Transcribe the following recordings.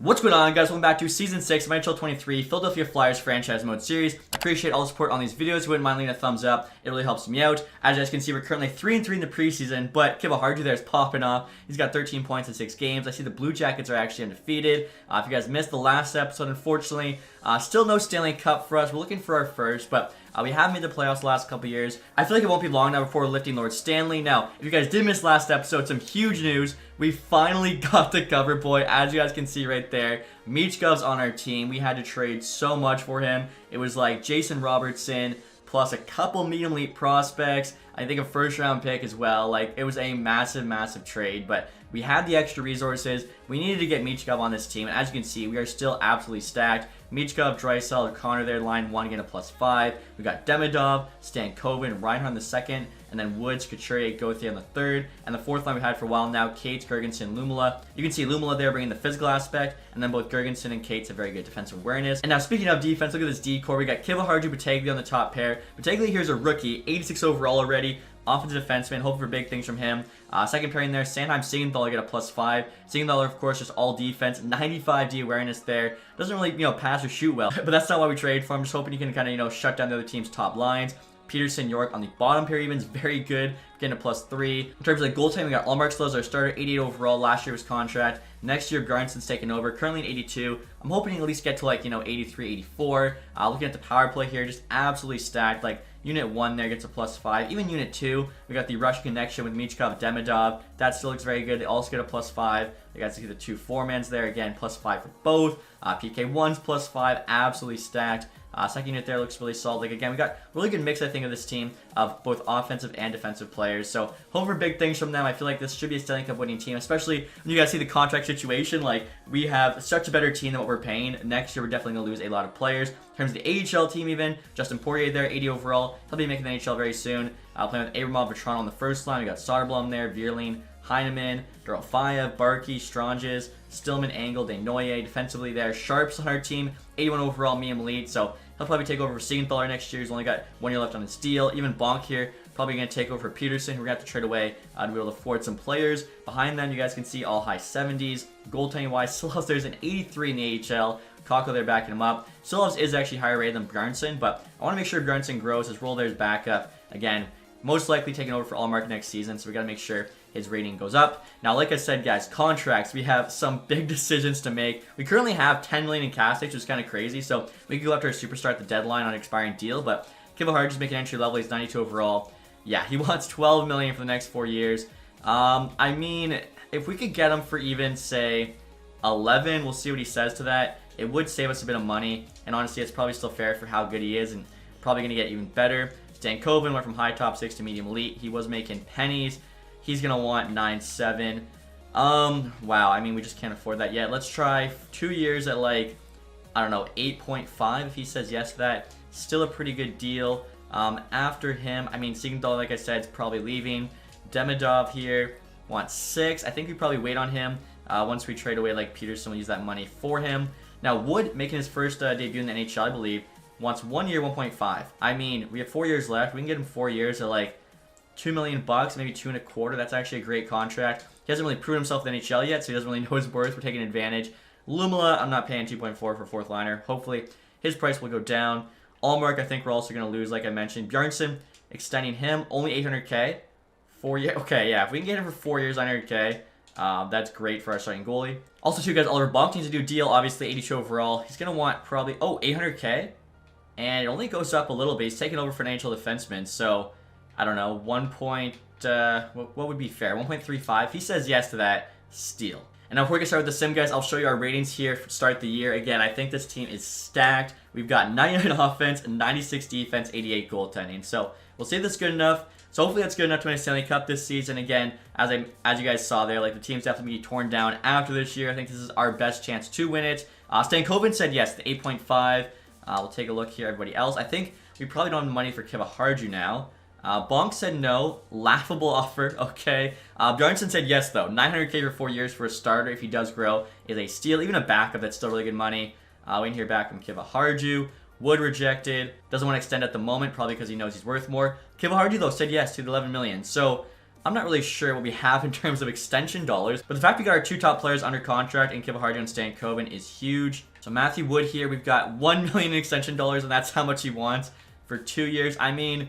What's going on, guys? Welcome back to Season 6 of NHL 23 Philadelphia Flyers Franchise Mode Series. I appreciate all the support on these videos. If you wouldn't mind leaving a thumbs up, it really helps me out. As you guys can see, we're currently 3-3 in the preseason, but Kiva there is popping off. He's got 13 points in 6 games. I see the Blue Jackets are actually undefeated. If you guys missed the last episode, unfortunately, still no Stanley Cup for us. We're looking for our first, but we have made the playoffs the last couple years. I feel like it won't be long now before we're lifting Lord Stanley. Now, if you guys did miss last episode, some huge news. We finally got the cover boy, as you guys can see right there. Michkov's on our team. We had to trade so much for him. It was like Jason Robertson plus a couple medium elite prospects. I think a first round pick as well. Like, it was a massive trade, but we had the extra resources. We needed to get Michkov on this team, and as you can see, we are still absolutely stacked. Michkov, Draisaitl, O'Connor there, line 1 getting a +5. We got Demidov, Stankoven, Reinhardt on the second, and then Woods, Couturier, Gauthier on the third. And the fourth line we had for a while now, Cates, Girgensson, Lumala. You can see Lumala there bringing the physical aspect, and then both Girgensson and Cates have very good defensive awareness. And now speaking of defense, look at this D-core. We got Kiva Battaglia on the top pair. Battaglia here's a rookie, 86 overall already. Offensive defenseman, hoping for big things from him. Second pairing there, Sanheim, Siegenthaler get a +5. Siegenthaler, of course, just all defense, 95 D awareness there. Doesn't really, pass or shoot well, but that's not why we traded for him. Just hoping he can kind of, shut down the other team's top lines. Peterson, York on the bottom pair even is very good, getting a +3. In terms of the goaltending, we got Allmark Slows, our starter, 88 overall. Last year was contract. Next year, Garnson's taken over, currently an 82. I'm hoping he'll at least get to 83, 84. Looking at the power play here, just absolutely stacked. Unit 1 there gets a +5. Even Unit 2, we got the rush connection with Michkov, Demidov. That still looks very good. They also get a +5. You guys see the 2 4-mans there. Again, +5 for both. PK1's +5, absolutely stacked. Second unit there looks really solid. Again, we got a really good mix, I think, of this team of both offensive and defensive players. So, hope for big things from them. I feel like this should be a Stanley Cup winning team, especially when you guys see the contract situation. We have such a better team than what we're paying. Next year, we're definitely going to lose a lot of players. In terms of the AHL team even, Justin Poirier there, 80 overall. He'll be making the NHL very soon. Playing with Abramov, Vetrano on the first line. We got Soderblom there, Vierling, Heineman, Dorofeyev, Barkey, Stranges, Stillman, Angle, Desnoyers. Defensively there, Sharps on our team, 81 overall, medium elite. So he'll probably take over for Siegenthaler next year. He's only got 1 year left on his deal. Even Bonk here, probably going to take over for Peterson. We're going to have to trade away to be able to afford some players. Behind them, you guys can see all high 70s. Goaltending-wise, Silovs an 83 in the AHL. Kakko there backing him up. Silovs is actually higher rated than Bjarnson, but I want to make sure Bjarnson grows. His role there is backup. Again, most likely taking over for Allmark next season, so we got to make sure his rating goes up. Now, like I said, guys, contracts, we have some big decisions to make. We currently have $10 million in cash, which is kind of crazy, so we could go after a superstar at the deadline on an expiring deal, but Kiva just making entry level. He's 92 overall. Yeah, he wants $12 million for the next 4 years. I mean, if we could get him for even, say, 11, we'll see what he says to that. It would save us a bit of money, and honestly, it's probably still fair for how good he is, and probably going to get even better. Stankoven went from high top 6 to medium elite. He was making pennies. He's going to want 9.7. Wow, I mean, we just can't afford that yet. Let's try 2 years at 8.5 if he says yes to that. Still a pretty good deal. After him, I mean, Siegenthaler, like I said, is probably leaving. Demidov here wants 6. I think we probably wait on him. Once we trade away Peterson, we'll use that money for him. Now, Wood, making his first debut in the NHL, I believe, wants 1 year, 1.5. I mean, we have 4 years left. We can get him 4 years at $2 million, maybe 2.25. That's actually a great contract. He hasn't really proven himself in the NHL yet, so he doesn't really know his worth. We're taking advantage. Lumala, I'm not paying 2.4 for fourth liner. Hopefully, his price will go down. Allmark, I think we're also going to lose, like I mentioned. Bjarnson, extending him, only 800K. 4 years. Okay, yeah, if we can get him for 4 years, 900K, that's great for our starting goalie. Also, too, guys, Oliver Bonk needs to do a deal. Obviously, 82 overall. He's going to want probably, 800K. And it only goes up a little bit. He's taking over for an NHL defenseman, so I don't know, what would be fair? 1.35. If he says yes to that, steal. And now before we get started with the sim, guys, I'll show you our ratings here to start the year. Again, I think this team is stacked. We've got 99 offense, 96 defense, 88 goaltending. So we'll see if that's good enough. So hopefully that's good enough to win a Stanley Cup this season. Again, as you guys saw there, the team's definitely be torn down after this year. I think this is our best chance to win it. Stankoven said yes to 8.5. We'll take a look here, everybody else. I think we probably don't have the money for Kiva now. Bonk said no. Laughable offer. Okay. Bjarnson said yes, though. 900K for 4 years for a starter, if he does grow, is a steal. Even a backup, that's still really good money. We can hear back from Kiva Wood rejected. Doesn't want to extend at the moment, probably because he knows he's worth more. Kiva though, said yes to the 11 million. So I'm not really sure what we have in terms of extension dollars, but the fact we got our 2 top players under contract in Kiva Hardy and Stan Coven is huge. So Matthew Wood here, we've got $1 million in extension dollars, and that's how much he wants for 2 years. I mean,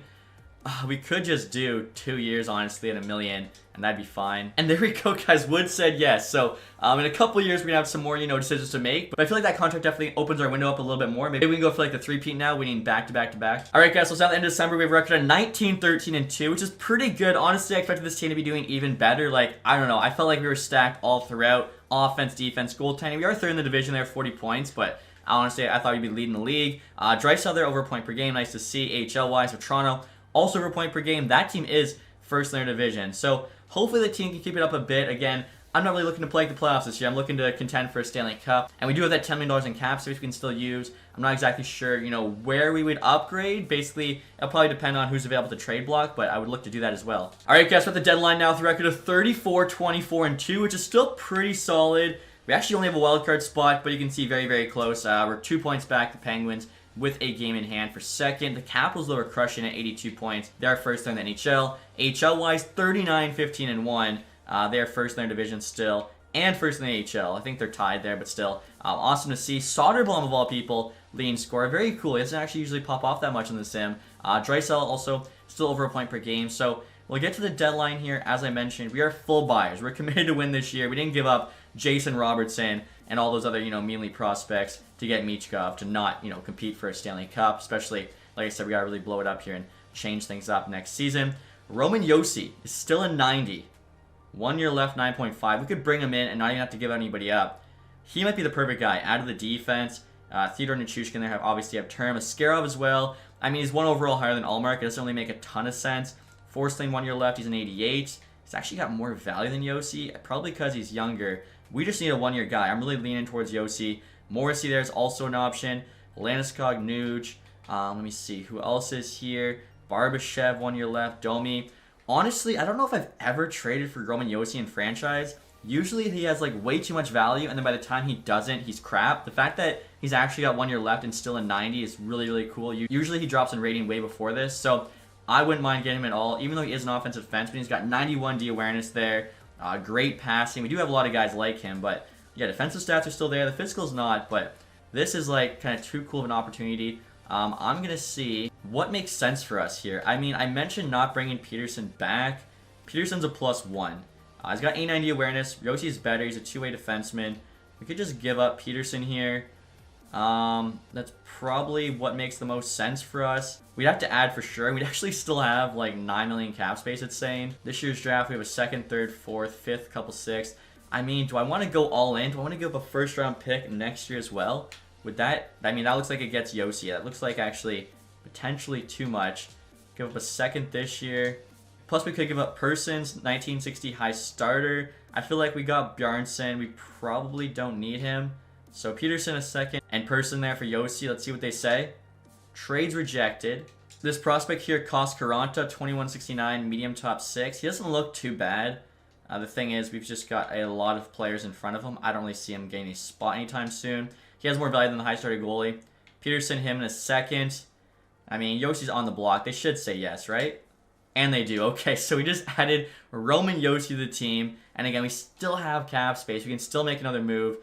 we could just do 2 years, honestly, at $1 million, and that'd be fine. And there we go, guys. Wood said yes. So in a couple years, we're gonna have some more, decisions to make. But I feel like that contract definitely opens our window up a little bit more. Maybe we can go for like the 3-peat now. We need back to back to back. All right, guys. So it's now the end of December. We have a record of 19, 13, and 2, which is pretty good. Honestly, I expected this team to be doing even better. Like, I don't know. I felt like we were stacked all throughout. Offense, defense, goaltending. We are third in the division there, 40 points, but honestly, I thought we'd be leading the league. Drysdale there over a point per game. Nice to see. AHL-wise with Toronto. Also over a point per game. That team is first in their division. So hopefully the team can keep it up a bit. Again, I'm not really looking to play the playoffs this year. I'm looking to contend for a Stanley Cup. And we do have that $10 million in cap space we can still use. I'm not exactly sure, where we would upgrade. Basically, it'll probably depend on who's available to trade block, but I would look to do that as well. All right, guys, we're at the deadline now with a record of 34, 24, and 2, which is still pretty solid. We actually only have a wildcard spot, but you can see very, very close. We're 2 points back, the Penguins, with a game in hand for second. The Capitals, though, are crushing at 82 points. They're first in the NHL. AHL-wise, 39, 15, and 1. They're first in their division still, and first in the AHL. I think they're tied there, but still. Awesome to see. Soderblom, of all people, leading scorer. Very cool. He doesn't actually usually pop off that much in the sim. Drysdale also still over a point per game. So we'll get to the deadline here. As I mentioned, we are full buyers. We're committed to win this year. We didn't give up Jason Robertson and all those other, meanly prospects to get Michkov to not, compete for a Stanley Cup. Especially, like I said, we gotta really blow it up here and change things up next season. Roman Josi is still a 90. 1 year left, 9.5. We could bring him in and not even have to give anybody up. He might be the perfect guy out of the defense. Theodore Nichushkin there obviously have term. Askarov as well. I mean, he's 1 overall higher than Allmark. It doesn't really make a ton of sense. Forsling, 1 year left. He's an 88. He's actually got more value than Josi, probably because he's younger. We just need a 1 year guy. I'm really leaning towards Josi. Morrissey there is also an option. Landeskog, Nuge. Let me see. Who else is here? Barbashev, 1 year left. Domi. Honestly, I don't know if I've ever traded for Roman Josi in franchise. Usually he has like way too much value, and then by the time he doesn't, he's crap. The fact that he's actually got 1 year left and still a 90 is really, really cool. Usually he drops in rating way before this, so I wouldn't mind getting him at all, even though he is an offensive defenseman. He's got 91 D awareness there. Great passing. We do have a lot of guys like him, but yeah, defensive stats are still there. The physical's not, but this is like kind of too cool of an opportunity. I'm going to see what makes sense for us here. I mean, I mentioned not bringing Peterson back. Peterson's a +1. He's got 890 awareness. Yoshi's better. He's a two-way defenseman. We could just give up Peterson here. That's probably what makes the most sense for us. We'd have to add for sure. We'd actually still have like 9 million cap space, it's saying. This year's draft, we have a 2nd, 3rd, 4th, 5th, couple 6th. I mean, do I want to go all in? Do I want to give up a 1st round pick next year as well? Would that, I mean, that looks like it gets Josi. That looks like actually potentially too much. Give up a 2nd this year. Plus, we could give up Persons, 1960 high starter. I feel like we got Bjarnson. We probably don't need him. So Peterson a 2nd and Person there for Josi. Let's see what they say. Trades rejected. This prospect here costs Karanta, 2169, medium top 6. He doesn't look too bad. The thing is, we've just got a lot of players in front of him. I don't really see him getting a spot anytime soon. He has more value than the high starter goalie. Peterson, him in a 2nd. I mean, Yoshi's on the block. They should say yes, right? And they do. Okay, so we just added Roman Josi to the team. And again, we still have cap space. We can still make another move.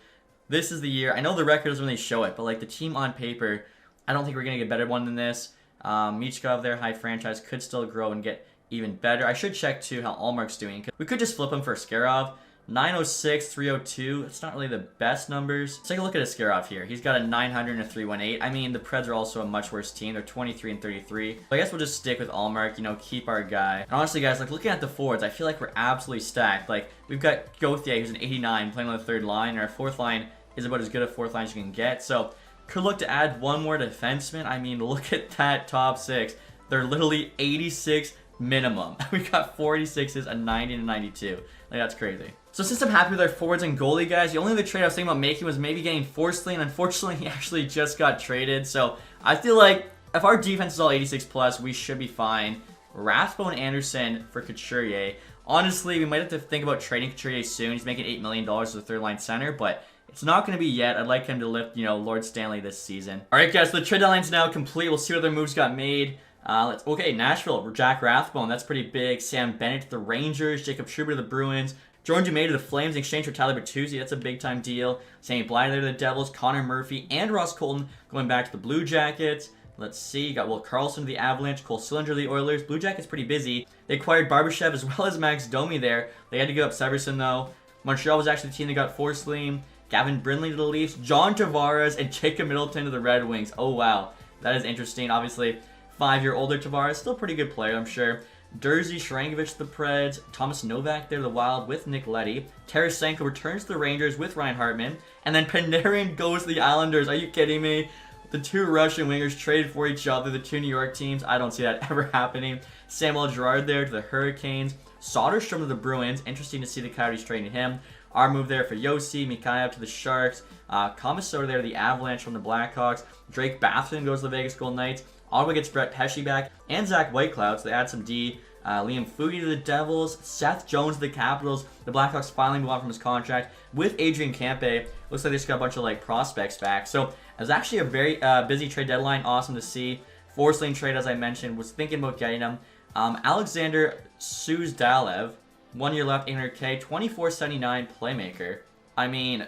This is the year. I know the record doesn't really show it, but like the team on paper, I don't think we're going to get a better one than this. Michkov there, high franchise, could still grow and get even better. I should check too how Allmark's doing. We could just flip him for Askarov. 906, 302. It's not really the best numbers. Let's take a look at Askarov here. He's got a 900 and a 318. I mean, the Preds are also a much worse team. They're 23 and 33. So I guess we'll just stick with Allmark, keep our guy. And honestly, guys, like looking at the forwards, I feel like we're absolutely stacked. Like, we've got Gauthier, who's an 89, playing on the 3rd line, and our 4th line is about as good a 4th line as you can get. So, could look to add one more defenseman. I mean, look at that top 6. They're literally 86 minimum. We got 46s, a 90, and a 92. Like, that's crazy. So since I'm happy with our forwards and goalie, guys, the only other trade I was thinking about making was maybe getting Forsling, and unfortunately, he actually just got traded. So I feel like if our defense is all 86 plus, we should be fine. Rathbone Anderson for Couturier. Honestly, we might have to think about trading Couturier soon. He's making $8 million as a 3rd line center, but it's not going to be yet. I'd like him to lift, Lord Stanley this season. All right, guys, so the trade deadline's now complete. We'll see what other moves got made. Okay, Nashville, Jack Rathbone, that's pretty big. Sam Bennett to the Rangers, Jacob Trouba to the Bruins, Jordan Dumais to the Flames in exchange for Tyler Bertuzzi, that's a big time deal. Sammy Blythe to the Devils, Connor Murphy and Ross Colton going back to the Blue Jackets. Let's see, you got Will Karlsson to the Avalanche, Cole Sillinger to the Oilers. Blue Jackets pretty busy. They acquired Barbashev as well as Max Domi there. They had to give up Severson though. Montreal was actually the team that got Forsling. Gavin Brindley to the Leafs, John Tavares, and Jacob Middleton to the Red Wings. Oh wow, that is interesting. Obviously, 5-year older Tavares, still a pretty good player, I'm sure. Jerzy Shrankovich to the Preds, Thomas Novak there to the Wild with Nick Leddy. Tarasenko returns to the Rangers with Ryan Hartman. And then Panarin goes to the Islanders. Are you kidding me? The two Russian wingers traded for each other, the two New York teams. I don't see that ever happening. Samuel Girard there to the Hurricanes. Soderstrom to the Bruins. Interesting to see the Coyotes trading him. Our move there for Yossi. Mikhailov to the Sharks. Komisar there to the Avalanche from the Blackhawks. Drake Batherson goes to the Vegas Golden Knights. Ottawa gets Brett Pesce back. And Zach Whitecloud, so they add some D. Liam Fougie to the Devils. Seth Jones to the Capitals. The Blackhawks finally move on from his contract with Adrian Campe. Looks like they just got a bunch of prospects back. So it was actually a very busy trade deadline. Awesome to see. Forsling trade, as I mentioned, was thinking about getting him. Alexander Suzdalev, 1 year left, 800K, 24.79 playmaker. I mean,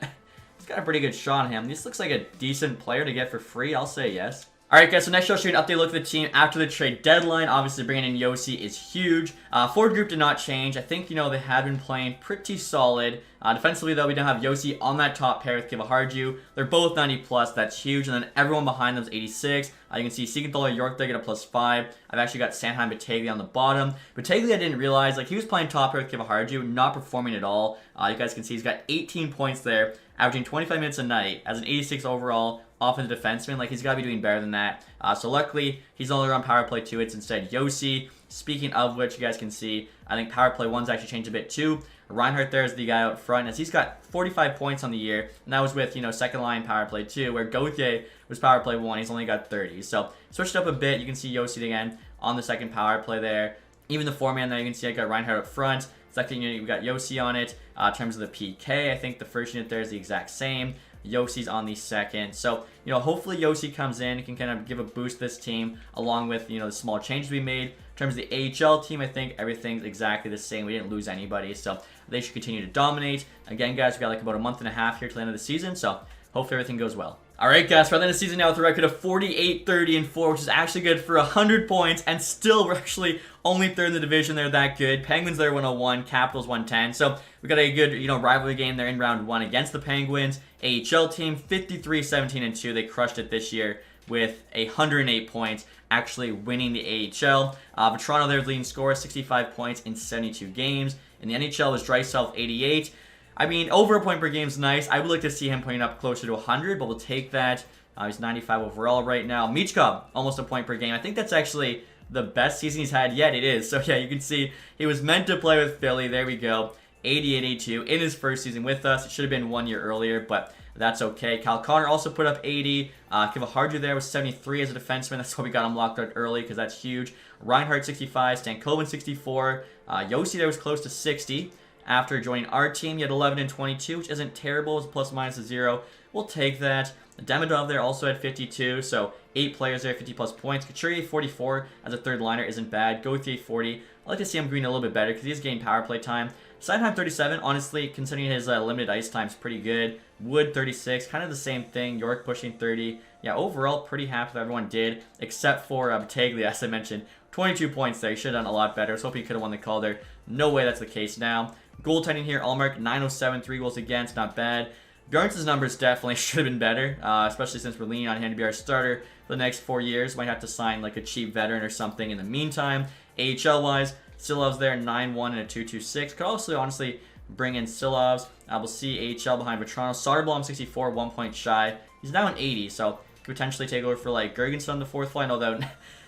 he's got a pretty good shot on him. This looks like a decent player to get for free. I'll say yes. Alright guys, so next I'll show you an update look at the team after the trade deadline. Obviously bringing in Yossi is huge. Forward group did not change. I think, they have been playing pretty solid. Defensively though, we don't have Yossi on that top pair with Kiva Harju. They're both 90 plus, that's huge. And then everyone behind them is 86. You can see Siegenthaler York there get a +5. I've actually got Sanheim Battaglia on the bottom. Battaglia I didn't realize, he was playing top pair with Kiva Harju, not performing at all. You guys can see he's got 18 points there, averaging 25 minutes a night as an 86 overall offensive defenseman. He's got to be doing better than that. So luckily, he's only on power play 2. It's instead Yossi. Speaking of which, you guys can see, I think power play 1's actually changed a bit too. Reinhardt there is the guy out front, as he's got 45 points on the year, and that was with, second line power play 2, where Gauthier was power play 1, he's only got 30. So switched up a bit. You can see Yossi again on the second power play there. Even the 4-man there, you can see I got Reinhardt up front. Second unit, we've got Yossi on it. In terms of the PK, I think the first unit there is the exact same. Yossi's on the second. So, hopefully Yossi comes in and can kind of give a boost to this team, along with, the small changes we made. In terms of the AHL team, I think everything's exactly the same. We didn't lose anybody, so they should continue to dominate. Again, guys, we got about a month and a half here to the end of the season, so hopefully everything goes well. Alright guys, we're at the end of the season now with a record of 48, 30, and 4, which is actually good for 100 points, and still we're actually only third in the division. They're that good. Penguins there 101, Capitals 110. So we got a good, rivalry game there in round 1 against the Penguins. AHL team 53, 17, and 2. They crushed it this year with 108 points, actually winning the AHL. Toronto their leading scorer, 65 points in 72 games. In the NHL was Draisaitl 88. I mean, over a point per game is nice. I would like to see him putting up closer to 100, but we'll take that. He's 95 overall right now. Michkov, almost a point per game. I think that's actually the best season he's had yet. It is. So, yeah, you can see he was meant to play with Philly. There we go. 80-82 in his first season with us. It should have been 1 year earlier, but that's okay. Cal Connor also put up 80. Kiva Harju there was 73 as a defenseman. That's why we got him locked out early, because that's huge. Reinhardt 65. Stankoven 64. Yossi there was close to 60. After joining our team, he had 11 and 22, which isn't terrible. It's plus minus a 0. We'll take that. Demidov there also had 52, so 8 players there, 50 plus points. Couturier 44 as a third liner isn't bad. Gauthier 40. I'd like to see him green a little bit better because he's getting power play time. Sideheim 37, honestly, considering his limited ice time, is pretty good. Wood 36, kind of the same thing. York pushing 30. Yeah, overall, pretty happy with what everyone did, except for Battaglia, as I mentioned. 22 points there. He should have done a lot better. I was hoping he could have won the Calder. No way that's the case now. Goaltending here, Allmark, 907, 3 goals against, not bad. Bjornsson's numbers definitely should have been better, especially since we're leaning on him to be our starter for the next 4 years. Might have to sign a cheap veteran or something in the meantime. AHL-wise, Silovs there, 9-1 and a 2.26. Could also, honestly, bring in Silovs. We'll see AHL behind Vetrano. Soderblom, 64, 1 point shy. He's now an 80, so could potentially take over for, Gergensen on the fourth line, although,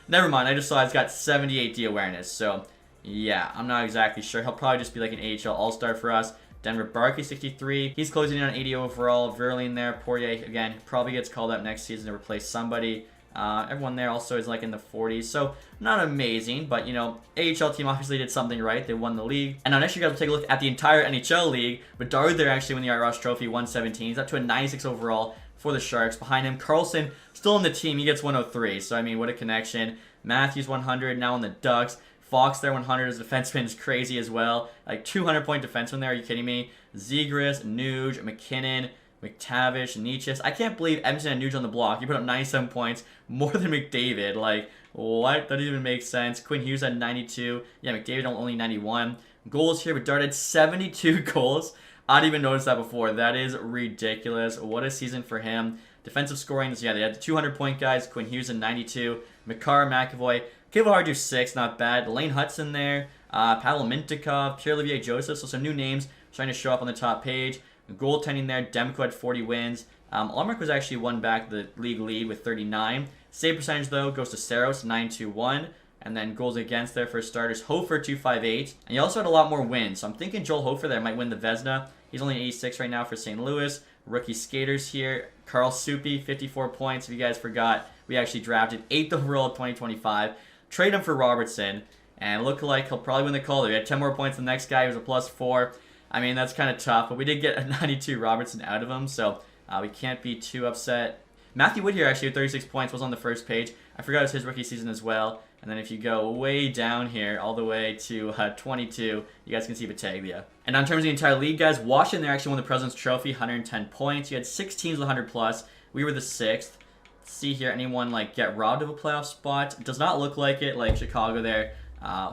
never mind. I just saw he's got 78 D awareness, so yeah, I'm not exactly sure. He'll probably just be an AHL All-Star for us. Denver Barkey, 63. He's closing in on 80 overall. Verlaine there. Poirier, again, probably gets called up next season to replace somebody. Everyone there also is in the 40s, so not amazing, but AHL team obviously did something right. They won the league. And now next year, guys, we'll take a look at the entire NHL league. Bedard there actually won the Art Ross Trophy, 117. He's up to a 96 overall for the Sharks. Behind him, Karlsson still on the team. He gets 103, so I mean, what a connection. Matthews 100 now on the Ducks. Fox there 100 as defenseman is crazy as well. Like 200-point defenseman there. Are you kidding me? Zegras, Nuge, McKinnon, McTavish, Nietzsche. I can't believe Edmonton and Nuge on the block. You put up 97 points, more than McDavid. Like, what? That doesn't even make sense. Quinn Hughes had 92. Yeah, McDavid only 91. Goals here, but Dart had 72 goals. I didn't even notice that before. That is ridiculous. What a season for him. Defensive scoring, yeah, they had the 200-point guys. Quinn Hughes in 92. Makar, McAvoy. Kivahar 6, not bad. Lane Hudson there. Pavel Mintyukov, Pierre-Olivier Joseph. So some new names trying to show up on the top page. Goaltending there, Demko had 40 wins. Allmark was actually one back the league lead with 39. Save percentage, though, goes to Saros, 921. And then goals against there for starters, Hofer, 258. And he also had a lot more wins. So I'm thinking Joel Hofer there might win the Vezina. He's only 86 right now for St. Louis. Rookie skaters here. Carl Soupy, 54 points. If you guys forgot, we actually drafted 8th overall 2025. Trade him for Robertson. And look like he'll probably win the Calder. He had 10 more points than the next guy. He was a +4. I mean, that's kind of tough. But we did get a 92 Robertson out of him. So we can't be too upset. Matthew Wood here actually with 36 points was on the first page. I forgot it was his rookie season as well. And then if you go way down here, all the way to 22, you guys can see Battaglia. And in terms of the entire league, guys, Washington, they actually won the President's Trophy, 110 points. You had 6 teams with 100+. We were the 6th. Let's see here, anyone like get robbed of a playoff spot? Does not look like it, like Chicago there.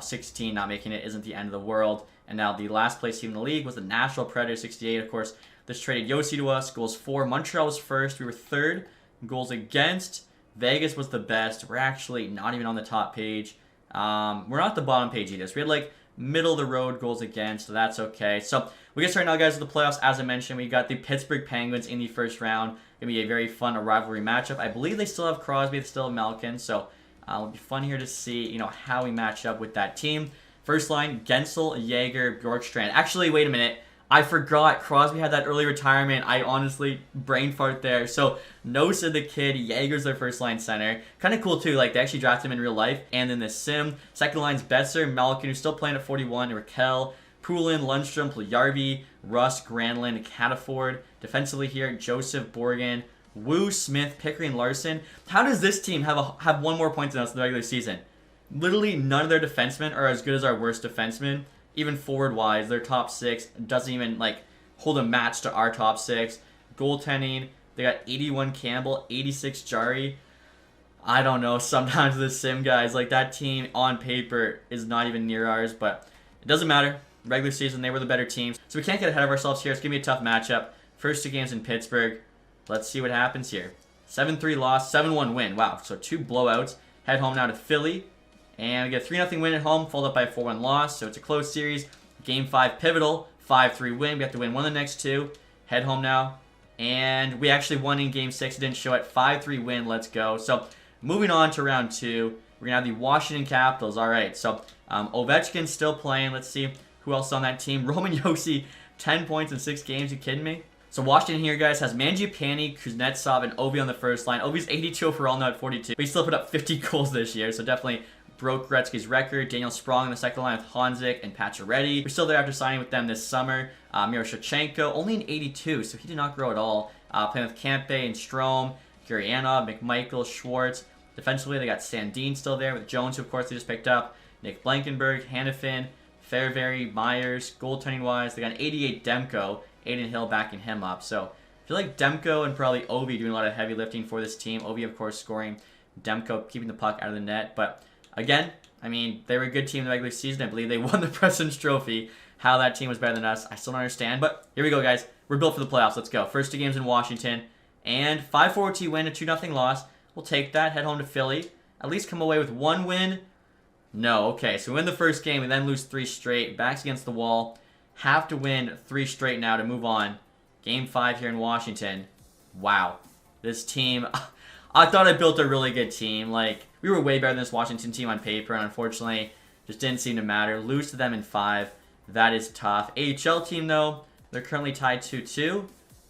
16 not making it isn't the end of the world. And now the last place team in the league was the Nashville Predators, 68. Of course, this traded Yossi to us. Goals 4. Montreal was first. We were 3rd. Goals against. Vegas was the best. We're actually not even on the top page. We're not the bottom page either. So we had like middle of the road goals against, so that's okay. So we get started now, guys, with the playoffs. As I mentioned, we got the Pittsburgh Penguins in the first round. Gonna be a very fun rivalry matchup. I believe they still have Crosby, they still have Malkin, so it'll be fun here to see, how we match up with that team. First line: Gensel, Jaeger, Bjorkstrand. Actually, wait a minute. I forgot Crosby had that early retirement. I honestly brain fart there. So Nosa the kid, Jaeger's their first line center. Kind of cool too. Like they actually drafted him in real life. And then the sim. Second line's Besser, Malkin, who's still playing at 41, Raquel, Poulin, Lundstrom, Puljujarvi, Russ, Granlund, Cataford. Defensively here, Joseph, Borgen, Wu, Smith, Pickering, Larson. How does this team have one more point than us in the regular season? Literally none of their defensemen are as good as our worst defensemen. Even forward-wise, their top 6 doesn't even, hold a match to our top 6. Goaltending, they got 81 Campbell, 86 Jari. I don't know, sometimes the sim guys, that team on paper is not even near ours, but it doesn't matter. Regular season, they were the better team. So we can't get ahead of ourselves here. It's going to be a tough matchup. First 2 games in Pittsburgh. Let's see what happens here. 7-3 loss, 7-1 win. Wow, so 2 blowouts. Head home now to Philly. And we get a 3-0 win at home, followed up by a 4-1 loss. So it's a close series. Game 5 pivotal, 5-3 win. We have to win one of the next 2. Head home now. And we actually won in Game 6. It didn't show it. 5-3 win. Let's go. So moving on to round 2. We're going to have the Washington Capitals. All right. So Ovechkin's still playing. Let's see who else is on that team. Roman Josi, 10 points in 6 games. You kidding me? So Washington here, guys, has Mangiapane, Kuznetsov, and Ovi on the first line. Ovi's 82 overall, now at 42. But he still put up 50 goals this year. So definitely broke Gretzky's record. Daniel Sprong in the second line with Honzik and Pacioretty. We're still there after signing with them this summer. Miroshnichenko, only an 82, so he did not grow at all. Playing with Campe and Strome, Gurianov, McMichael, Schwartz. Defensively, they got Sandin still there with Jones, who of course they just picked up. Nick Blankenberg, Hannafin, Fairbury, Myers. Goaltending-wise, they got an 88 Demko. Aiden Hill backing him up. So I feel like Demko and probably Ovi doing a lot of heavy lifting for this team. Ovi, of course, scoring. Demko keeping the puck out of the net, but again, I mean, they were a good team in the regular season. I believe they won the President's Trophy. How that team was better than us, I still don't understand. But here we go, guys. We're built for the playoffs. Let's go. First 2 games in Washington. And 5-4 win, a 2-0 loss. We'll take that. Head home to Philly. At least come away with 1 win. No. Okay, so we win the first game and then lose 3 straight. Backs against the wall. Have to win 3 straight now to move on. Game 5 here in Washington. Wow. This team... I thought I built a really good team. We were way better than this Washington team on paper, and unfortunately, just didn't seem to matter. Lose to them in 5. That is tough. AHL team, though, they're currently tied 2-2,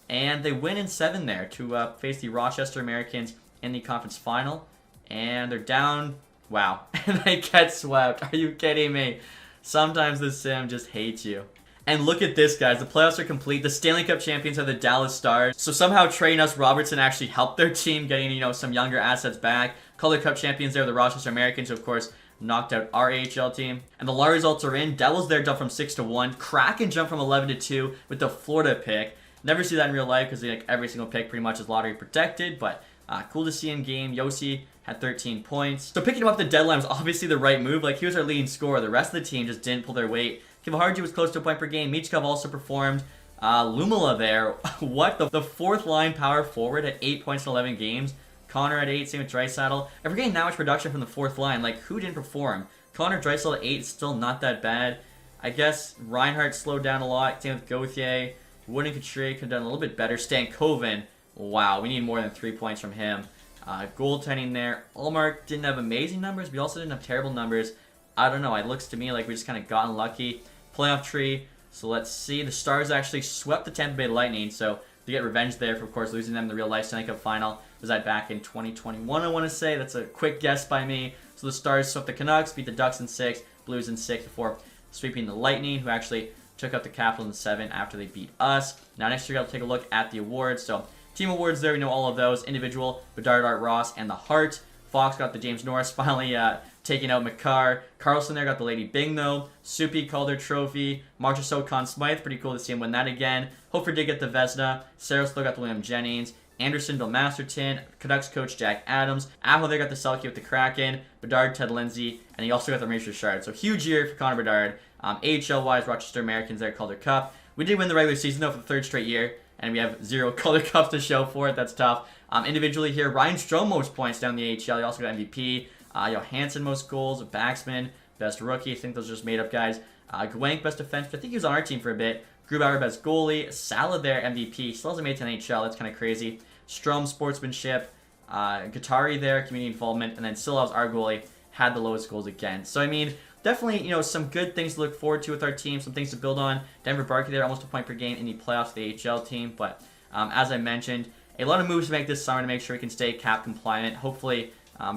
and they win in 7 there to face the Rochester Americans in the conference final, and they're down. Wow. And they get swept. Are you kidding me? Sometimes this sim just hates you. And look at this, guys. The playoffs are complete. The Stanley Cup champions are the Dallas Stars. So somehow Trey Robertson actually helped their team, getting, some younger assets back. Calder Cup champions there, the Rochester Americans, who of course knocked out our AHL team. And the law results are in. Devils there jump from 6-1. Kraken jump from 11-2 with the Florida pick. Never see that in real life because every single pick pretty much is lottery protected, but cool to see in game. Yossi had 13 points. So picking him up the deadline was obviously the right move. He was our leading scorer. The rest of the team just didn't pull their weight. Kivaharji was close to a point per game. Michkov also performed. Lumala there. What? The fourth line power forward at 8 points in 11 games. Connor at 8, same with Draisaitl. If we're getting that much production from the fourth line, who didn't perform? Connor, Draisaitl at 8 is still not that bad. I guess Reinhardt slowed down a lot. Same with Gauthier. Wood and Couturier could have done a little bit better. Stankoven, wow, we need more than 3 points from him. Goaltending there. Ullmark didn't have amazing numbers, but he also didn't have terrible numbers. I don't know. It looks to me like we just kind of gotten lucky. Playoff tree. So let's see. The Stars actually swept the Tampa Bay Lightning, so they get revenge there for, of course, losing them in the real-life Stanley Cup final. Was that back in 2021, I want to say? That's a quick guess by me. So the Stars swept the Canucks, beat the Ducks in 6, Blues in 6 before sweeping the Lightning, who actually took out the Capitals in 7 after they beat us. Now next year, I'll take a look at the awards. So team awards there, we know all of those. Individual, Bedard, Art Ross, and the Hart. Fox got the James Norris, finally taking out McCarr. Carlson there got the Lady Bing, though. Soupy Calder Trophy. Marchessault Conn Smythe, pretty cool to see him win that again. Hofer did get the Vezina. Sarah still got the William Jennings. Anderson, Bill Masterton. Canucks coach Jack Adams. Aho there got the Selke with the Kraken. Bedard, Ted Lindsay. And he also got the Maurice Richard. So huge year for Connor Bedard. AHL-wise, Rochester Americans there, Calder Cup. We did win the regular season, though, for the third straight year. And we have 0 Calder Cups to show for it. That's tough. Individually here, Ryan Strome most points down the AHL. He also got MVP. Johansson most goals. Baxman, best rookie. I think those are just made-up guys. Gwank, best defense. I think he was on our team for a bit. Grubauer, best goalie. Salad there, MVP. Still hasn't made it to NHL. That's kind of crazy. Strome, sportsmanship. Guattari there, community involvement. And then Silovs, our goalie, had the lowest goals again. So, I mean, definitely, some good things to look forward to with our team. Some things to build on. Denver Barkey there, almost a point per game in the playoffs of the AHL team. But as I mentioned, a lot of moves to make this summer to make sure we can stay cap compliant. Hopefully,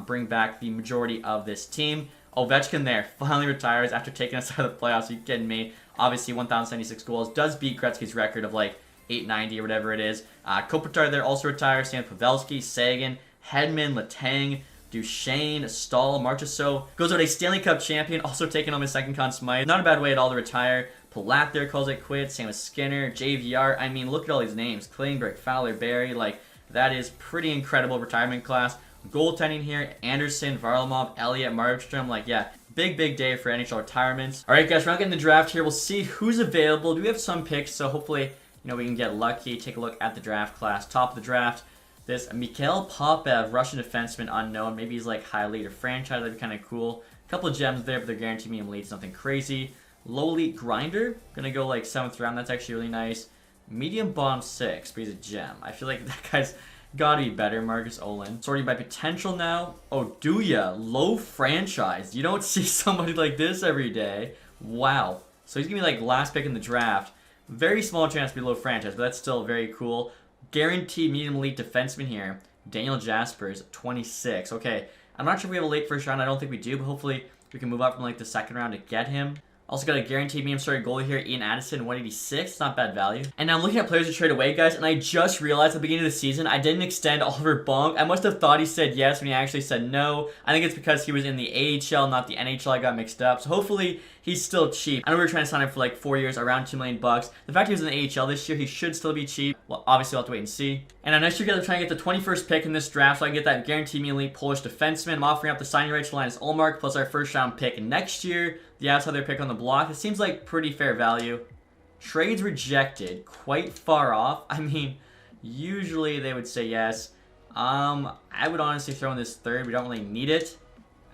bring back the majority of this team. Ovechkin there finally retires after taking us out of the playoffs. Are you kidding me? Obviously, 1,076 goals. Does beat Gretzky's record of 890 or whatever it is. Kopitar there also retires. Stan Pavelski, Sagan, Hedman, Letang, Duchesne, Stahl, Marchessault. Goes out a Stanley Cup champion, also taking home his second Conn Smythe. Not a bad way at all to retire. Palat there calls it quits. Same with Skinner, JVR. I mean, look at all these names. Klingberg, Fowler, Barry. That is pretty incredible retirement class. Goaltending here, Anderson, Varlamov, Elliott, Markstrom. Yeah, big day for NHL retirements. All right, guys, we're not getting the draft here. We'll see who's available. We have some picks, so hopefully, we can get lucky. Take a look at the draft class. Top of the draft, this Mikhail Popev, Russian defenseman, unknown. Maybe he's high leader franchise. That'd be kind of cool. A couple of gems there, but they're guaranteed medium leads. Nothing crazy. Low elite grinder, gonna go 7th round. That's actually really nice. Medium bottom 6, but he's a gem. I feel like that guy's gotta be better. Marcus Olin. Sorting by potential now. Oh, do ya? Low franchise. You don't see somebody like this every day. Wow. So he's gonna be last pick in the draft. Very small chance to be low franchise, but that's still very cool. Guaranteed medium elite defenseman here. Daniel Jaspers, 26. Okay, I'm not sure if we have a late first round. I don't think we do, but hopefully we can move up from the second round to get him. Also got a guaranteed medium starting goalie here, Ian Addison, 186. It's not bad value. And now I'm looking at players to trade away, guys, and I just realized at the beginning of the season I didn't extend Oliver Bonk. I must have thought he said yes when he actually said no. I think it's because he was in the AHL, not the NHL. I got mixed up. So hopefully he's still cheap. I know we were trying to sign him for 4 years, around $2 million. The fact he was in the AHL this year, he should still be cheap. Well, obviously we'll have to wait and see. And next year, guys, I'm trying to get the 21st pick in this draft so I can get that guaranteed medium elite Polish defenseman. I'm offering up the signing rights to Linus Ullmark plus our first round pick next year. The Avs have their pick on the block. It seems like pretty fair value. Trades rejected. Quite far off. I mean, usually they would say yes. I would honestly throw in this third. We don't really need it.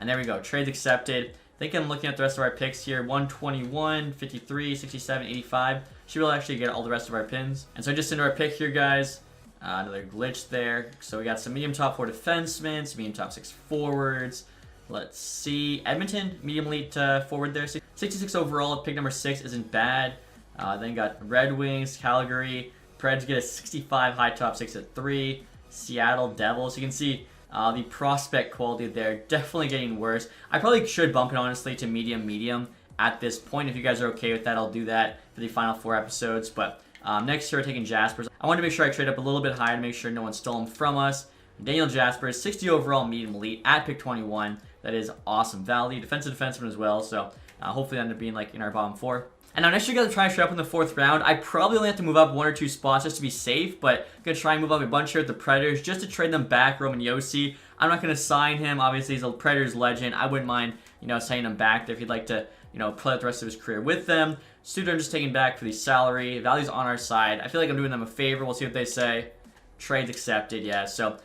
And there we go. Trades accepted. I think I'm looking at the rest of our picks here. 121, 53, 67, 85. Should be able to actually get all the rest of our pins. And so just into our pick here, guys. Another glitch there. So we got some medium top 4 defensemen, some medium top 6 forwards. Let's see. Edmonton, medium elite forward there. 66 overall. Pick number 6 isn't bad. Then got Red Wings, Calgary. Preds get a 65 high top 6 at 3. Seattle Devils. You can see the prospect quality there definitely getting worse. I probably should bump it, honestly, to medium. at this point. If you guys are okay with that, I'll do that for the final 4 episodes. But next year, we're taking Jaspers. I want to make sure I trade up a little bit higher to make sure no one stole him from us. Daniel Jaspers, 60 overall, medium elite at pick 21. That is awesome value. Defensive defenseman as well. So hopefully that end up being like in our bottom 4. And now next year, guys, I'm trying to trade up in the 4th round. I probably only have to move up 1 or 2 spots just to be safe, but I'm going to try and move up a bunch here with the Predators just to trade them back Roman Josi. I'm not going to sign him. Obviously, he's a Predators legend. I wouldn't mind, signing him back there if he'd like to, play out the rest of his career with them. Suter, I'm just taking back for the salary. Value's on our side. I feel like I'm doing them a favor. We'll see what they say. Trades accepted, yeah. So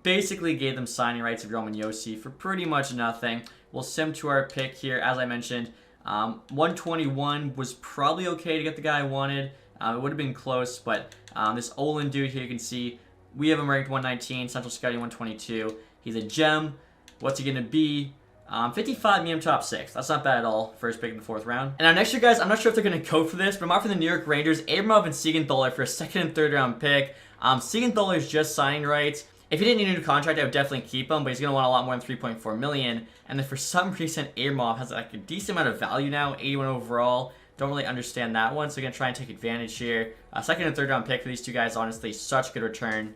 basically gave them signing rights of Roman Josi for pretty much nothing. We'll sim to our pick here. As I mentioned, 121 was probably okay to get the guy I wanted. It would have been close, but this Olin dude here, you can see we have him ranked 119, Central Scouting 122. He's a gem. What's he going to be? 55 medium top 6. That's not bad at all. First pick in the 4th round. And now next year, guys, I'm not sure if they're going to code for this, but I'm offering the New York Rangers Abramov and Siegenthaler for a 2nd and 3rd round pick. Siegenthaler is just signing rights. If he didn't need a new contract, I would definitely keep him, but he's going to want a lot more than $3.4 million. And then for some reason, Abramov has like a decent amount of value now, 81 overall. Don't really understand that one, so we're going to try and take advantage here. 2nd and 3rd round pick for these two guys, honestly, such good return.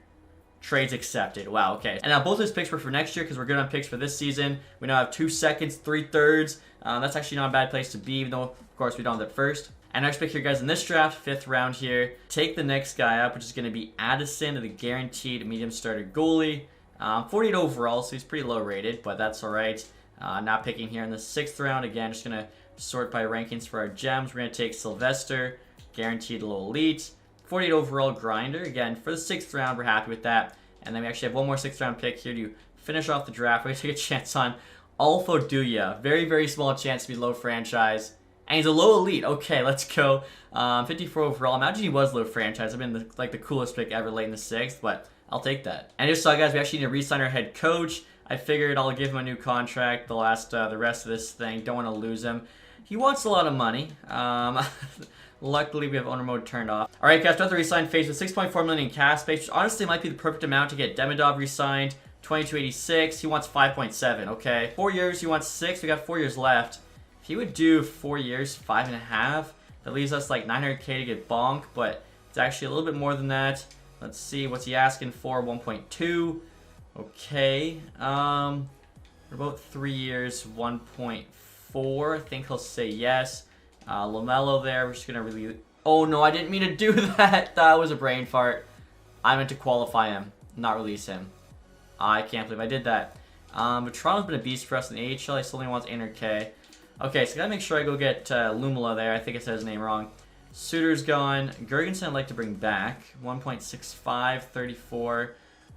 Trades accepted. Wow, okay. And now both those picks were for next year because we're good on picks for this season. We now have 2 seconds, 3 thirds. That's actually not a bad place to be, even though, of course, we don't have that first. And next pick here, guys, in this draft, 5th round here. Take the next guy up, which is going to be Addison, the guaranteed medium starter goalie. 48 overall, so he's pretty low rated, but that's all right. Not picking here in the 6th round. Again, just going to sort by rankings for our gems. We're going to take Sylvester, guaranteed low elite. 48 overall grinder. Again, for the 6th round, we're happy with that. And then we actually have one more 6th round pick here to finish off the draft. We're going to take a chance on Alfo Duya. Very, very small chance to be low franchise. And he's a low elite. Okay, let's go. 54 overall. Imagine he was low franchise. I mean, the coolest pick ever late in the 6th, but I'll take that. And I just saw, guys, we actually need to re-sign our head coach. I figured I'll give him a new contract the rest of this thing. Don't want to lose him. He wants a lot of money. Luckily, we have owner mode turned off. All right, guys, we have to re-sign phase with 6.4 million in cash space, which honestly might be the perfect amount to get Demidov re-signed. 2286. He wants 5.7. Okay, 4 years. He wants 6. We got 4 years left. If he would do 4 years, 5.5, that leaves us like 900K to get Bonk, but it's actually a little bit more than that. Let's see, what's he asking for? 1.2. Okay. For about 3 years, 1.4. I think he'll say yes. LaMelo there. We're just gonna really. Oh no, I didn't mean to do that. That was a brain fart. I meant to qualify him, not release him. I can't believe I did that. But Toronto's been a beast for us in the AHL. He still only wants 800K. Okay, so gotta make sure I go get Lumala there. I think I said his name wrong. Suter's gone. Gergensen I'd like to bring back. 1.65, 34.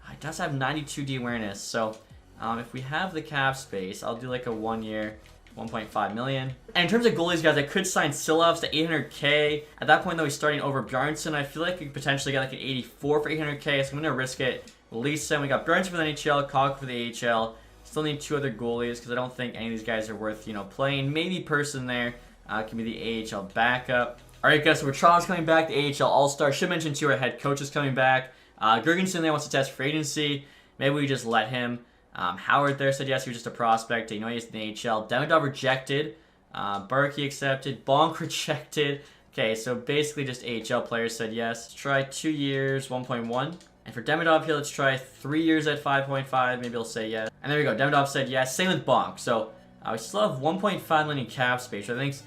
He does have 92 D awareness. So if we have the cap space, I'll do like a 1 year, 1.5 million. And in terms of goalies, guys, I could sign Silovs to 800K. At that point, though, he's starting over Bjarnson. I feel like we could potentially get like an 84 for 800K, so I'm going to risk it. Release him. We got Bjarnson for the NHL, Cog for the AHL. Still need 2 other goalies because I don't think any of these guys are worth, playing. Maybe Person there can be the AHL backup. All right, guys, so Toronto's coming back. The AHL All-Star. Should mention, too, our head coach is coming back. Gergensen there wants to test for agency. Maybe we just let him. Howard there said yes, he was just a prospect. He's in the AHL. Demidov rejected. Berkey accepted. Bonk rejected. Okay, so basically just AHL players said yes. Let's try 2 years, 1.1. And for Demidov here, let's try 3 years at 5.5. Maybe he'll say yes. And there we go. Demidov said yes. Same with Bonk. So we still have 1.5 million cap space, which I think's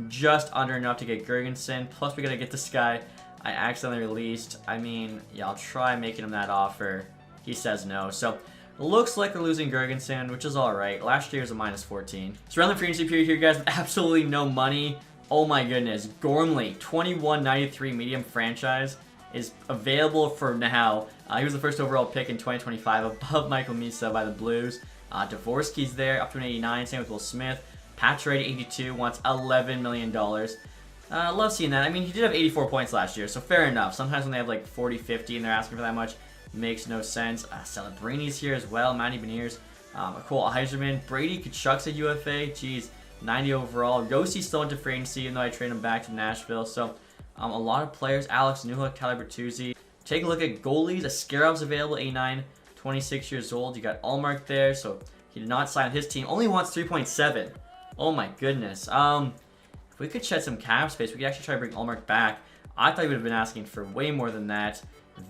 just under enough to get Gergensen. Plus, we got to get this guy I accidentally released. I mean, yeah, I'll try making him that offer. He says no. So looks like we're losing Gergensen, which is alright. Last year was a minus 14. So around the free agency period here, guys, with absolutely no money. Oh my goodness. Gormley, 2193 medium franchise, is available for now. He was the first overall pick in 2025, above Michael Misa by the Blues. Dvorsky's there, up to an 89. Same with Will Smith. Pacioretty, 82, wants $11 million. Love seeing that. I mean, he did have 84 points last year, so fair enough. Sometimes when they have like 40, 50 and they're asking for that much, makes no sense. Celebrini's here as well. Matty Beniers, Cole Heiserman. Brady Kachuk's a UFA. Jeez, 90 overall. Yossi's still into free agency, even though I traded him back to Nashville. So a lot of players. Alex Newhook, Tyler Bertuzzi. Take a look at goalies. Askarov's available, 89, 26 years old. You got Allmark there, so he did not sign with his team. Only wants 3.7. Oh my goodness. we could shed some cap space, we could actually try to bring Allmark back. I thought he would have been asking for way more than that.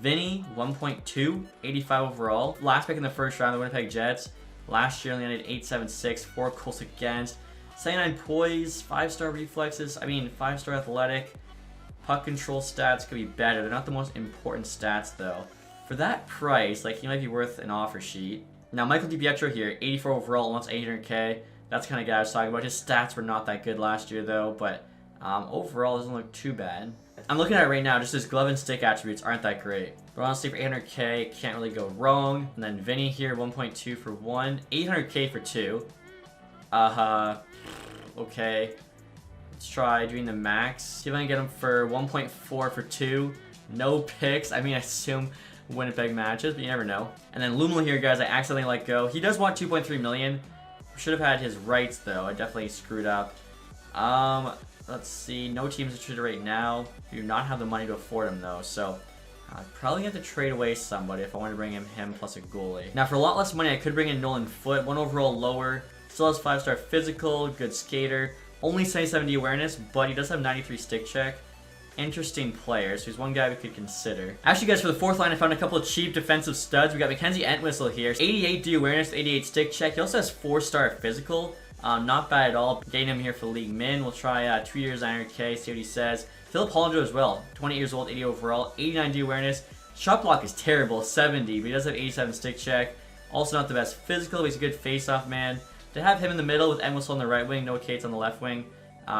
Vinny, 1.2, 85 overall. Last pick in the first round, the Winnipeg Jets. Last year only ended 876, 4 goals against. 79 poise, 5-star reflexes. I mean, 5-star athletic. Puck control stats could be better. They're not the most important stats, though. For that price, like, he might be worth an offer sheet. Now, Michael DiPietro here, 84 overall, almost 800K. That's the kind of guy I was talking about. His stats were not that good last year, though, but overall, it doesn't look too bad. I'm looking at it right now, just his glove and stick attributes aren't that great. But honestly, for 800K, can't really go wrong. And then Vinny here, 1.2 for 1, 800K for 2. Okay. Let's try doing the max. See if I can get him for 1.4 for 2. No picks. I mean, I assume Winnipeg matches, but you never know. And then Lumel here, guys, I accidentally let go. He does want 2.3 million. Should have had his rights, though. I definitely screwed up. Let's see. No teams interested right now. We do not have the money to afford him, though, so I'd probably have to trade away somebody if I want to bring him plus a goalie. Now, for a lot less money, I could bring in Nolan Foote, 1 overall lower. Still has 5-star physical, good skater. Only 77 awareness, but he does have 93 stick check. Interesting player, so he's one guy we could consider. Actually, guys, for the fourth line, I found a couple of cheap defensive studs. We got Mackenzie Entwistle here. 88 D awareness, 88 stick check. He also has 4-star physical. Not bad at all. Getting him here for League Min. We'll try 2 years, 900K, see what he says. Philip Hollander as well. 20 years old, 80 overall, 89 D awareness. Shot block is terrible, 70, but he does have 87 stick check. Also not the best physical, but he's a good face-off man. To have him in the middle with Entwistle on the right wing, no Cates on the left wing.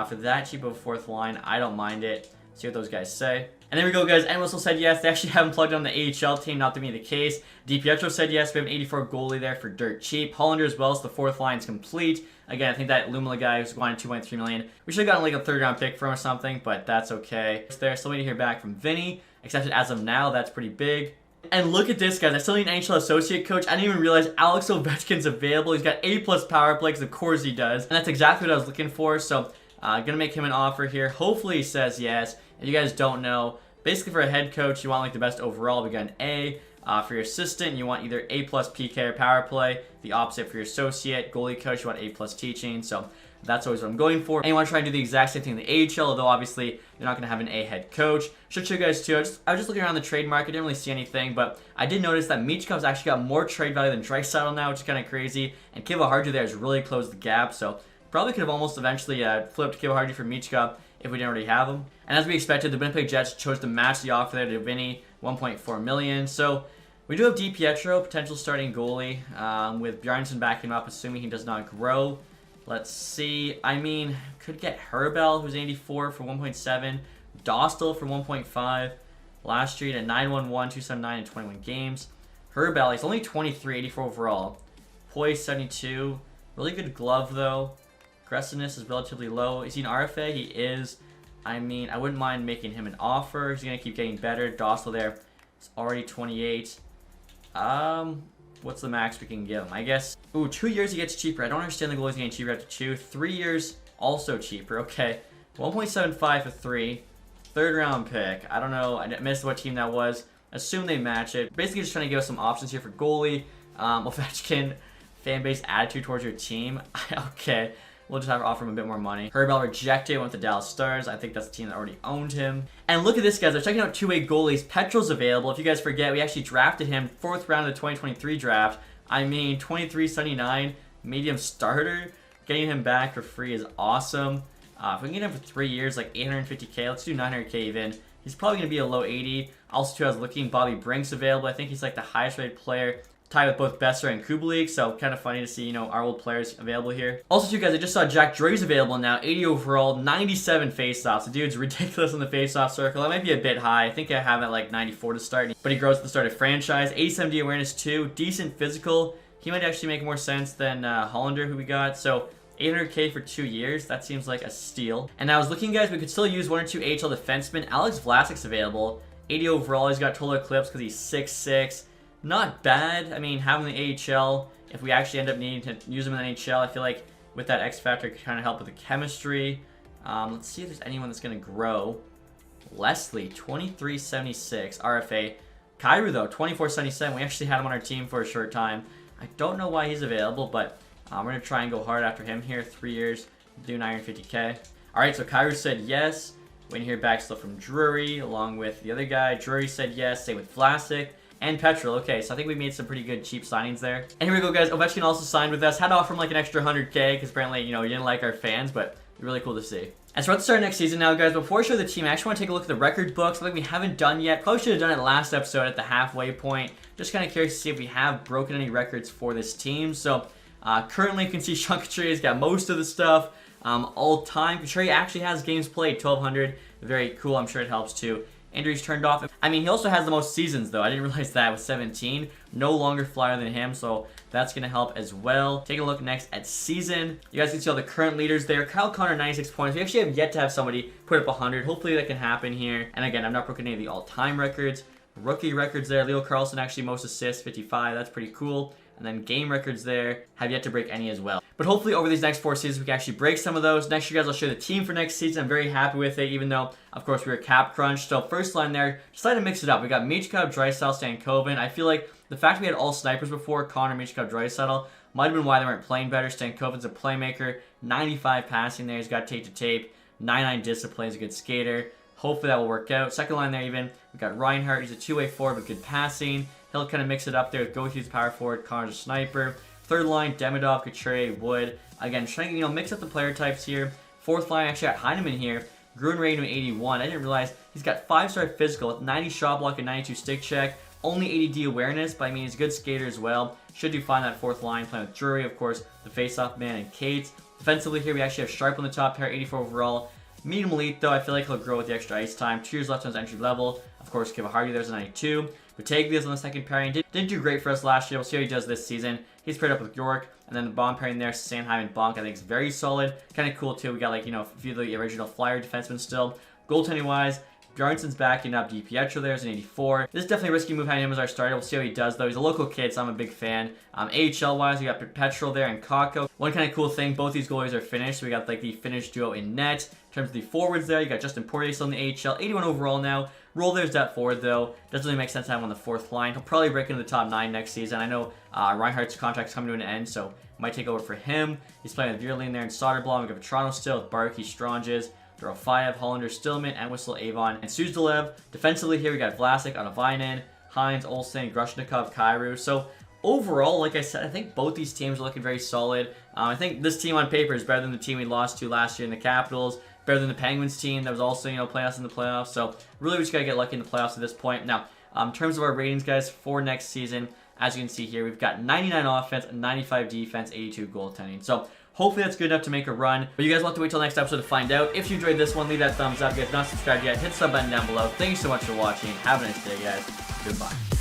For that cheap of a fourth line, I don't mind it. See what those guys say. And there we go, guys. Entwistle said yes. They actually have him plugged on the AHL team, not to be the case. DiPietro said yes. We have an 84 goalie there for dirt cheap. Hollander as well, so the fourth line's complete. Again, I think that Lumela guy who's going 2.3 million. We should have gotten like a 3rd round pick from or something, but that's okay. There, still waiting to hear back from Vinny. Accepted as of now, that's pretty big. And look at this, guys. I still need an NHL associate coach. I didn't even realize Alex Ovechkin's available. He's got A+ power play, because of course he does. And that's exactly what I was looking for, so gonna make him an offer here. Hopefully he says yes. If you guys don't know, basically for a head coach, you want like the best overall. We got an A. For your assistant, you want either A+ PK or power play. The opposite for your associate. Goalie coach, you want A+ teaching. So that's always what I'm going for. And you want to try and do the exact same thing in the AHL, although obviously you're not going to have an A head coach. Should show you guys too. I was just looking around the trade market. Didn't really see anything, but I did notice that Michkov's actually got more trade value than Draisaitl now, which is kind of crazy. And Kiva Harju there has really closed the gap. So probably could have almost eventually flipped Kiva Harju for Michkov if we didn't already have him. And as we expected, the Winnipeg Jets chose to match the offer there to Vinny, 1.4 million. So we do have DiPietro, potential starting goalie, with Bjarnason backing him up, assuming he does not grow. Let's see. I mean, could get Herbel, who's 84 for 1.7. Dostal for 1.5. Last year, at 911, 279 in 21 games. Herbel, he's only 23, 84 overall. Poise, 72. Really good glove, though. Aggressiveness is relatively low. Is he an RFA? He is. I mean, I wouldn't mind making him an offer. He's going to keep getting better. Dostal there is already 28. What's the max we can give him? I guess, 2 years he gets cheaper. I don't understand the goalie's getting cheaper after 2. 3 years, also cheaper. Okay, 1.75 for 3. 3rd round pick. I don't know. I missed what team that was. Assume they match it. Basically just trying to give us some options here for goalie. Ovechkin, fan base attitude towards your team. Okay. We'll just have to offer him a bit more money. Herbel rejected, went to Dallas Stars. I think that's the team that already owned him. And look at this, guys. They're checking out two-way goalies. Petrel's available. If you guys forget, we actually drafted him 4th round of the 2023 draft. I mean, 23.79, medium starter. Getting him back for free is awesome. If we can get him for 3 years, like 850K, let's do 900K even. He's probably going to be a low 80. Also, too, I was looking, Bobby Brink's available. I think he's like the highest rated player, tied with both Besser and Kubalik, so kind of funny to see, our old players available here. Also, too, guys, I just saw Jack Drew's available now, 80 overall, 97 faceoffs. The dude's ridiculous in the faceoff circle. That might be a bit high. I think I have it like 94 to start, but he grows at the start of franchise. 87 D awareness, too. Decent physical. He might actually make more sense than Hollander, who we got, so 800K for 2 years. That seems like a steal. And I was looking, guys, we could still use 1 or 2 AHL defensemen. Alex Vlasic's available. 80 overall. He's got total eclipse because he's 6'6". Not bad. I mean, having the AHL, if we actually end up needing to use him in the NHL, I feel like with that X factor, it could kind of help with the chemistry. Let's see if there's anyone that's going to grow. Leslie, 23.76 RFA. Kairu, though, 24.77. We actually had him on our team for a short time. I don't know why he's available, but we're going to try and go hard after him here. 3 years, do 950K. All right, so Kairu said yes. Waiting to hear back still from Drury, along with the other guy. Drury said yes. Same with Vlasic and Petrol. Okay, so I think we made some pretty good cheap signings there. And here we go, guys. Ovechkin also signed with us. Had to offer him like an extra 100K because apparently, you know, he didn't like our fans, but really cool to see. And so we're at the start of next season now, guys. Before I show the team, I actually want to take a look at the records book. Something we haven't done yet. Probably should have done it last episode at the halfway point. Just kind of curious to see if we have broken any records for this team. So currently you can see Sean Couture's got most of the stuff. All time, Couture actually has games played, 1,200. Very cool. I'm sure it helps too. Injuries turned off. I mean, he also has the most seasons, though. I didn't realize that with 17. No longer flyer than him, so that's going to help as well. Take a look next at season. You guys can see all the current leaders there. Kyle Connor, 96 points. We actually have yet to have somebody put up 100. Hopefully that can happen here. And again, I've not broken any of the all-time records. Rookie records there. Leo Carlson, actually most assists, 55. That's pretty cool. And then game records there, have yet to break any as well. But hopefully over these next 4 seasons, we can actually break some of those. Next year, guys, I'll show you the team for next season. I'm very happy with it, even though, of course, we were cap crunch. So first line there, decided to mix it up. We got Michkov, Draisaitl, Stankoven. I feel like the fact we had all snipers before, Connor, Michkov, Draisaitl, might have been why they weren't playing better. Stankoven's a playmaker, 95 passing there. He's got tape to tape, 99 discipline. He's a good skater. Hopefully that will work out. Second line there even, we got Reinhardt. He's a two-way forward with good passing. He'll kind of mix it up there with Gothe's power forward, Connor's a sniper. Third line, Demidov, Couture, Wood. Again, trying to, mix up the player types here. Fourth line, actually got Heineman here. Gruen to 81. I didn't realize he's got 5-star physical with 90 shot block and 92 stick check. Only 80D awareness, but I mean, he's a good skater as well. Should do fine that fourth line, playing with Drury, of course, the face-off man, and Cates. Defensively here, we actually have Sharp on the top pair, 84 overall. Medium elite, though, I feel like he'll grow with the extra ice time. 2 years left on his entry level. Of course, Kiva Hardy, there's a 92. Bataglia's on the second pairing. Didn't do great for us last year. We'll see how he does this season. He's paired up with York. And then the bomb pairing there, Sanheim and Bonk, I think is very solid. Kind of cool, too. We got, like, a few of the original Flyer defensemen still. Goaltending-wise, Bjarnsson's backing up. DiPietro there's an 84. This is definitely a risky move having him as our starter. We'll see how he does, though. He's a local kid, so I'm a big fan. AHL-wise, we got Petrol there and Kakko. One kind of cool thing, both these goalies are Finnish. So we got, like, the Finnish duo in net. In terms of the forwards there, you got Justin Poirier still in the AHL. 81 overall now. Roll there's that forward, though. Doesn't really make sense to have him on the fourth line. He'll probably break into the top 9 next season. I know Reinhardt's contract's coming to an end, so might take over for him. He's playing with Vierling there and Soderblom. We got Toronto still with Barkey, Stranges, Dorofayev, Hollander, Stillman, and Whistle Avon. And Suzdalev. Defensively here, we got Vlasic, Otavainen, Hines, Olsen, Grushnikov, Kairu. So overall, like I said, I think both these teams are looking very solid. I think this team on paper is better than the team we lost to last year in the Capitals. Better than the Penguins team that was also, playing us in the playoffs. So really, we just got to get lucky in the playoffs at this point. Now, in terms of our ratings, guys, for next season, as you can see here, we've got 99 offense, 95 defense, 82 goaltending. So hopefully that's good enough to make a run. But you guys will have to wait till next episode to find out. If you enjoyed this one, leave that thumbs up. If you guys not subscribed yet, hit the sub button down below. Thank you so much for watching. Have a nice day, guys. Goodbye.